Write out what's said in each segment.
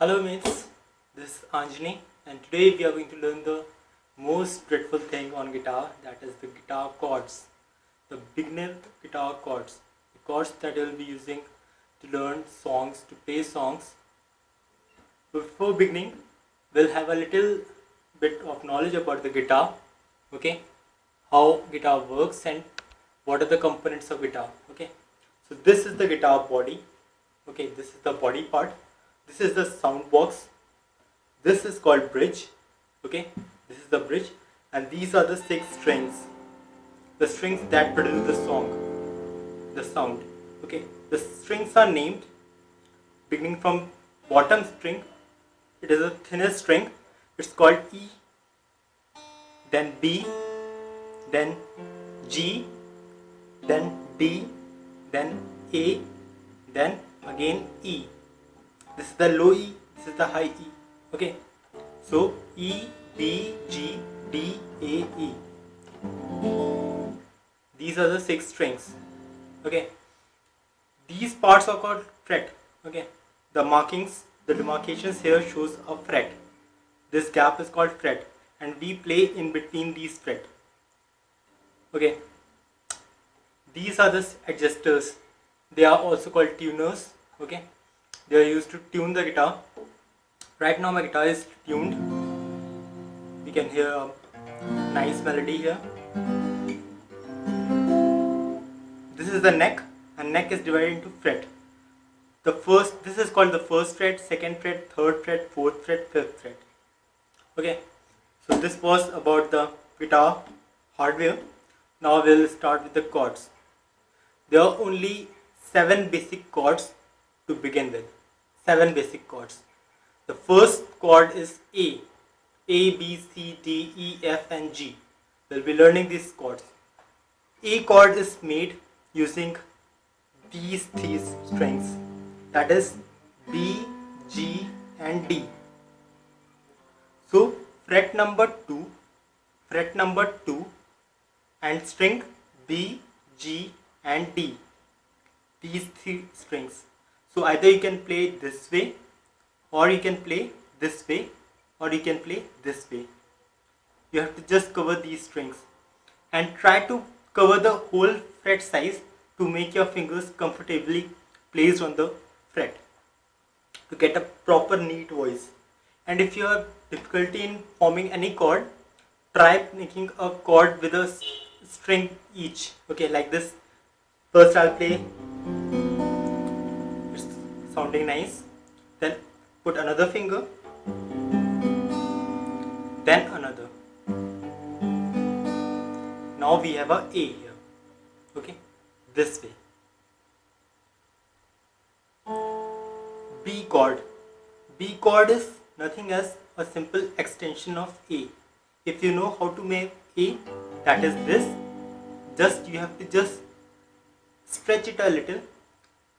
Hello mates, this is Anjaneai and today we are going to learn the most dreadful thing on guitar, that is the guitar chords. The beginner guitar chords. The chords that you will be using to learn songs, to play songs. Before beginning, we'll have a little bit of knowledge about the guitar, okay? How guitar works and what are the components of guitar, okay? So this is the guitar body, okay? This is the body part. This is the sound box. This is called bridge. Okay, this is the bridge, and these are the 6 strings. The strings that produce the song, the sound. Okay, the strings are named beginning from bottom string. It is the thinnest string. It's called E, then B, then G, then D, then A, then again E. This is the low E, this is the high E. Okay, so E, B, G, D, A, E. These are the 6 strings. Okay, these parts are called fret. Okay, the markings, the demarcations here shows a fret. This gap is called fret, and we play in between these fret. Okay, these are the adjusters. They are also called tuners. Okay, they are used to tune the guitar. Right now my guitar is tuned. We can hear a nice melody here. This is the neck, and neck is divided into fret. This is called the first fret, second fret, third fret, fourth fret, fifth fret. Okay, so this was about the guitar hardware. Now we'll start with the chords. There are only 7 basic chords to begin with. 7 basic chords. The first chord is A. A, B, C, D, E, F and G. We'll be learning these chords. A chord is made using these 3 strings. That is B, G and D. So fret number 2 and string B, G and D. These 3 strings. So either you can play this way, or you can play this way, or you can play this way. You have to just cover these strings and try to cover the whole fret size to make your fingers comfortably placed on the fret to get a proper neat voice. And if you have difficulty in forming any chord, try making a chord with a string each. Okay, like this. First I'll play. It's sounding nice. Then put another finger, then another. Now we have a A here. Okay, this way. B chord. B chord is nothing as a simple extension of A. If you know how to make A, that is this. You have to just stretch it a little,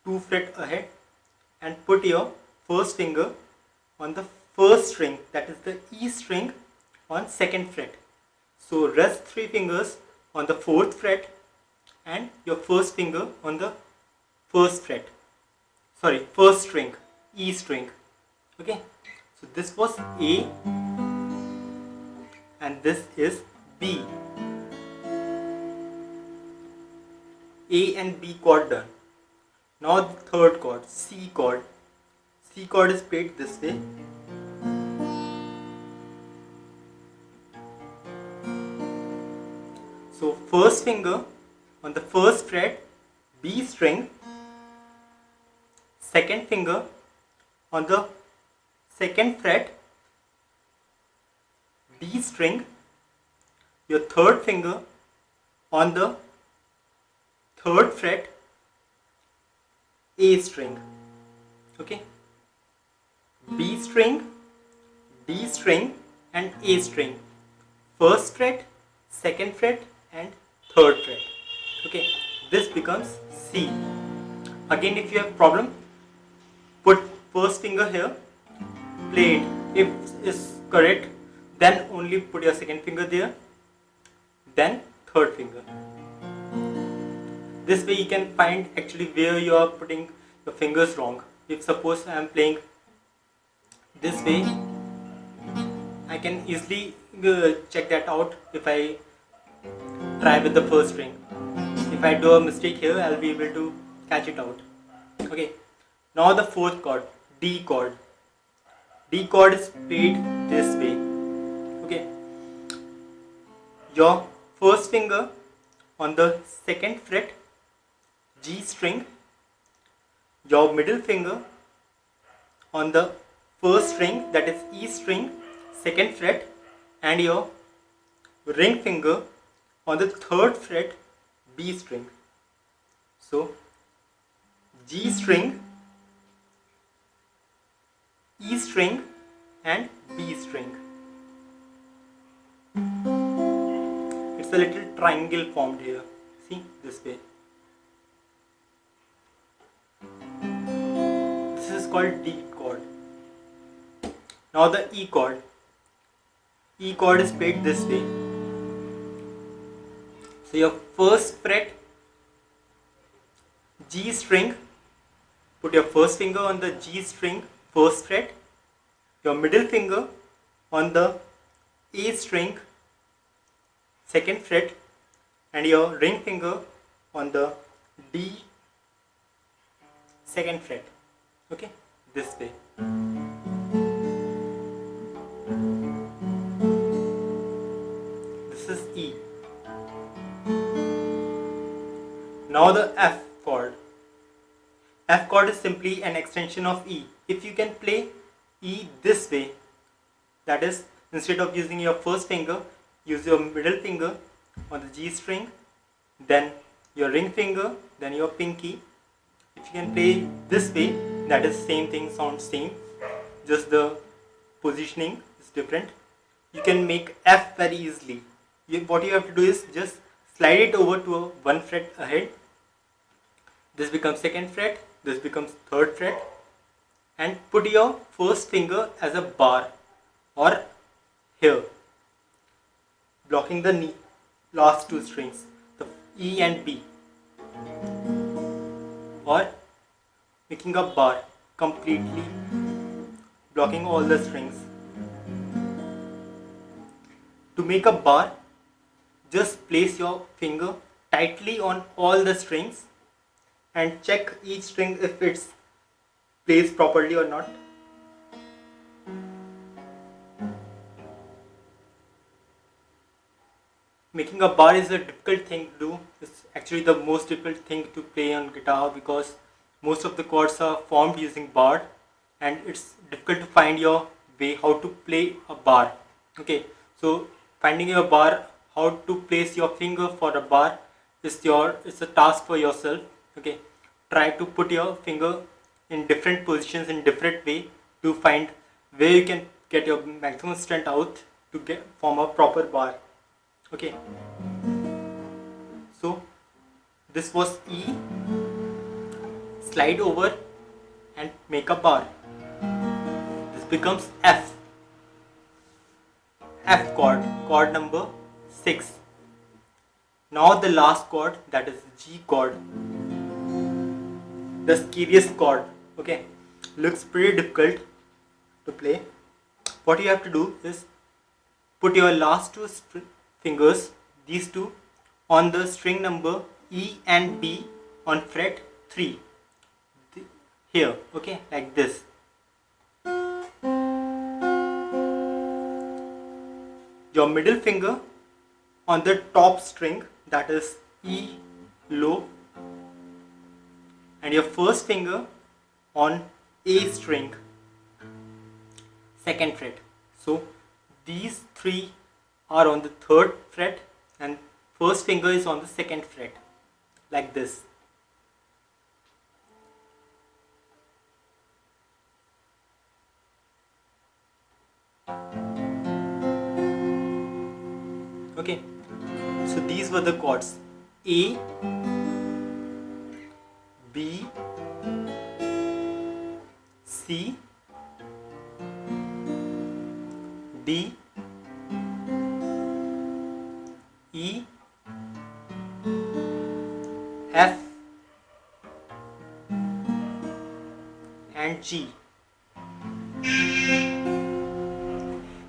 2 fret ahead, and put your first finger on the first string, that is the E string, on second fret. So rest 3 fingers on the 4th fret and your first finger on the first string, E string. Okay, so this was A and this is B. A and B chord done. Now the third chord, C chord. C chord is played this way. So first finger on the first fret, B string. Second finger on the second fret, D string. Your third finger on the third fret, A string. Okay, B string, D string and A string. First fret, second fret and third fret. Okay, this becomes C. Again, if you have problem, put first finger here, play it. If it's correct, then only put your second finger there, then third finger. This way you can find actually where you are putting your fingers wrong. If suppose I am playing This way I can easily check that out if I try with the first string. If I do a mistake here, I'll be able to catch it out. Okay, now the fourth chord, D chord. D chord is played this way. Okay, your first finger on the second fret, G string, your middle finger on the first string, that is E string, second fret, and your ring finger on the third fret, B string. So G string, E string, and B string. It's a little triangle formed here. See, this way. This is called D chord. Now the E chord. E chord is played this way. So your first fret, G string, put your first finger on the G string, first fret, your middle finger on the A string, second fret, and your ring finger on the D, second fret. Okay, this way. This is E. Now the F chord. F chord is simply an extension of E. If you can play E this way, that is, instead of using your first finger, use your middle finger on the G string, then your ring finger, then your pinky. If you can play this way, that is same thing, sounds same, just the positioning is different. You can make F very easily. What you have to do is just slide it over to one fret ahead. This becomes second fret, this becomes third fret, and put your first finger as a bar or here, blocking the last two strings, the E and B, or making a bar completely blocking all the strings. To make a bar, just place your finger tightly on all the strings and check each string if it's placed properly or not. Making a bar is a difficult thing to do. It's actually the most difficult thing to play on guitar because most of the chords are formed using bar and it's difficult to find your way how to play a bar. Okay, so finding your bar, how to place your finger for a bar is it's a task for yourself. Okay, try to put your finger in different positions in different way to find where you can get your maximum strength out to form a proper bar. Okay, so this was E. Slide over and make a bar. This becomes F. F chord, chord number 6. Now the last chord, that is G chord, the scariest chord. Okay, looks pretty difficult to play. What you have to do is put your last two fingers, these two, on the string number E and B on fret 3 here. Okay, like this. Your middle finger on the top string, that is E low, and your first finger on A string, second fret. So these three are on the third fret and first finger is on the second fret, like this. Okay, so these were the chords: A, B, C, D, E, F, and G.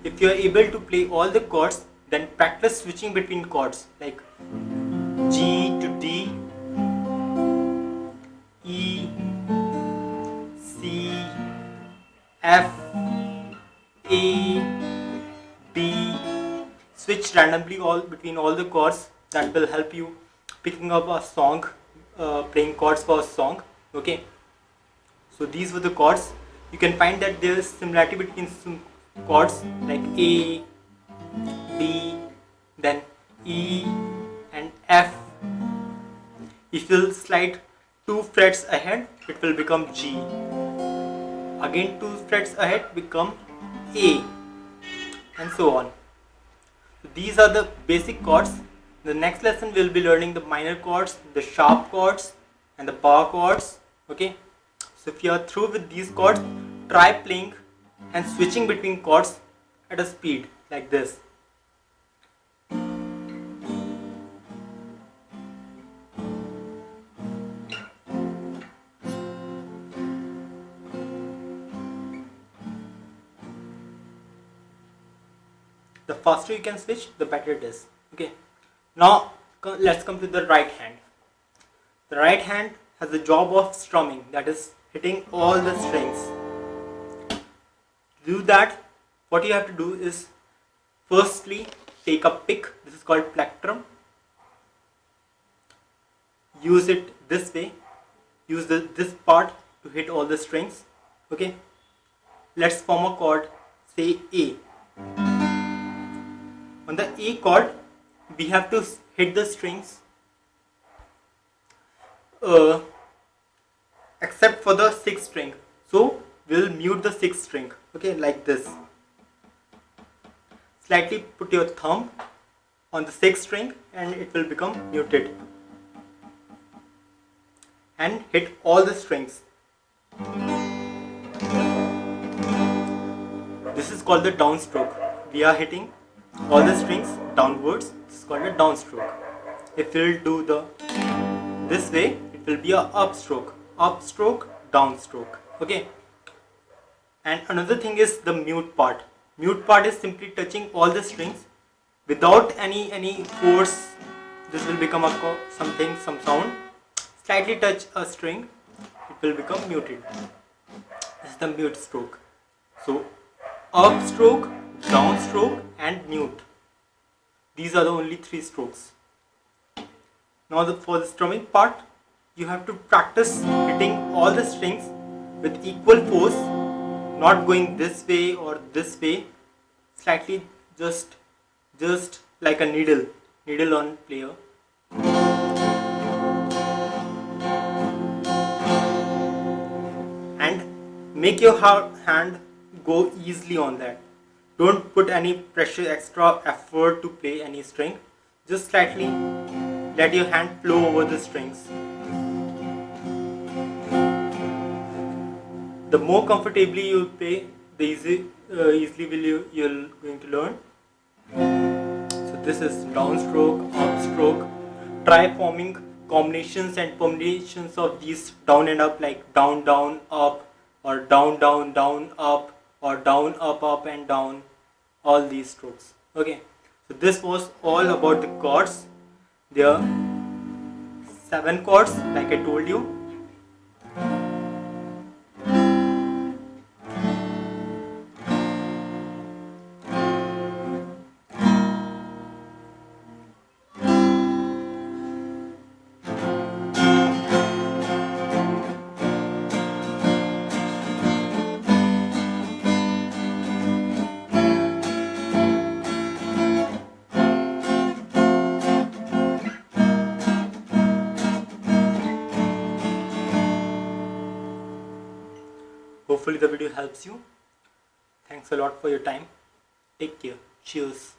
if you are able to play all the chords, then practice switching between chords like G to D, E, C, F, A, B. Switch randomly between all the chords. That will help you picking up a song, playing chords for a song. Okay, so these were the chords. You can find that there is similarity between some chords like A, B, then E and F. If you slide 2 frets ahead, it will become G. Again 2 frets ahead become A, and so on. So these are the basic chords. The next lesson we'll be learning the minor chords, the sharp chords and the bar chords. Okay, so if you are through with these chords, try playing and switching between chords at a speed like this. The faster you can switch, the better it is. Okay, now let's come to the right hand. The right hand has the job of strumming, that is hitting all the strings. To do that, what you have to do is firstly take a pick. This is called plectrum. Use it this way. Use this part to hit all the strings. Okay, let's form a chord, say A. On the A chord, we have to hit the strings except for the 6th string. So we'll mute the 6th string. Okay, like this. Slightly put your thumb on the 6th string and it will become muted. And hit all the strings. This is called the downstroke. We are hitting all the strings downwards. This is called a downstroke. If we'll do this way, it will be a upstroke. Upstroke, downstroke. Okay. And another thing is the mute part. Mute part is simply touching all the strings without any force. This will become some sound. Slightly touch a string, it will become muted. This is the mute stroke. So upstroke, downstroke and mute. These are the only 3 strokes. Now for the strumming part, you have to practice hitting all the strings with equal force, not going this way or this way, slightly just like a needle on player. And make your hand go easily on that. Don't put any pressure, extra effort to play any string. Just slightly let your hand flow over the strings. The more comfortably you play, the easily you're going to learn. So this is downstroke, upstroke. Try forming combinations and permutations of these down and up, like down, down, up, or down, down, down, up, or down, up, up and down. All these strokes. Okay, so this was all about the chords. There are 7 chords, like I told you. Hopefully the video helps you. Thanks a lot for your time. Take care. Cheers.